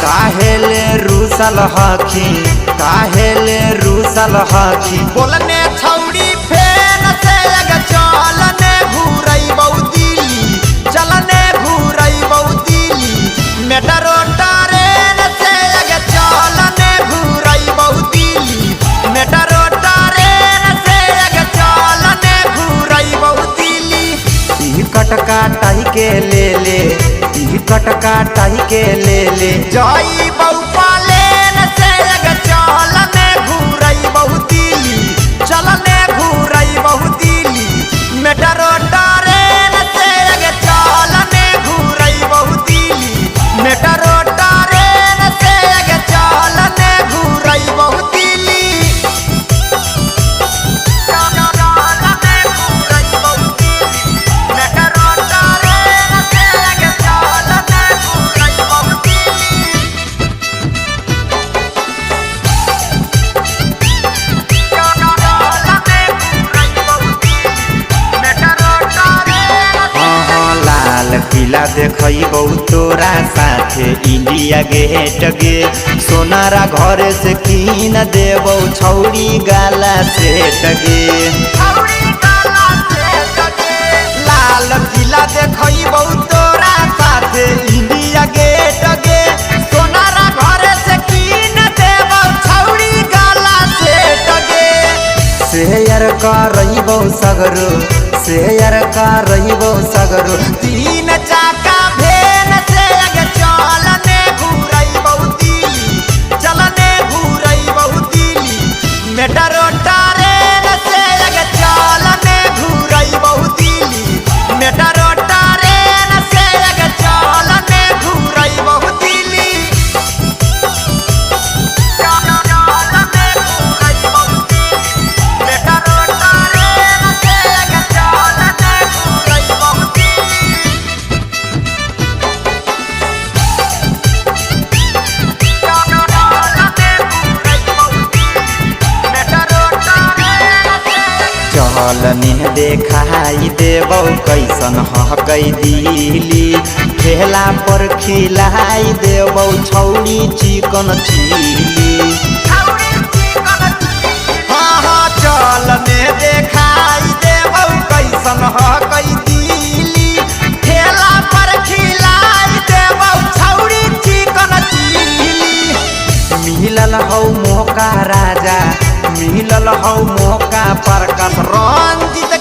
काहेले रूसल हखी काहेले रूसल हखी बोलने छौड़ी फेन से अग चलने घूरई बहुदिली चलने घूरई बहुदिली मेट्रो ट्रेन से अग चलने घूरई बहुदिली मेट्रो ट्रेन से अग चलने घूरई बहुदिली टिकट काटाई के ले टिकट काटाई के ले जई बहु लेन से अग चलने घूरई बहुदिली चलने घूरई बहुदिली मेट्रो ट्रेन से अग चलने घूरई बहुदिली मेट्रो ट्रेन से अग चलने घूरई बहुदिली किला देखबौ तोरा साथे इंडिया गेट गे सोनारा घर से कीन देबौ छौड़ी गाला सेट गे लाल किला देखबौ तोरा साथे इंडिया गेट गे सोनारा घर से कीन देबौ छौड़ी गाला सेट गे शेयर करबौ सगरो शेयर करबौ सगरो तीन चाका भेन से अग चलने घूरई बहुदिली चलने घूरई बहुदिली मेट्रो ट्रेन से अग चलने घूरई बहुदिली मेट्रो ट्रेन से अग चलने घूरई बहुदिली चलनी देखाई देबौ कैसन हकई दिली ठेला पर खिलाई देबौ छौड़ी चिकन चिली हाँ चलने देखाई देबौ कैसन हकई दिली ठेला पर खिलाई देबौ छौड़ी चिकन चिली मिलल हौ मौका राजा मिलल हौ मौका प्रकाश रंजित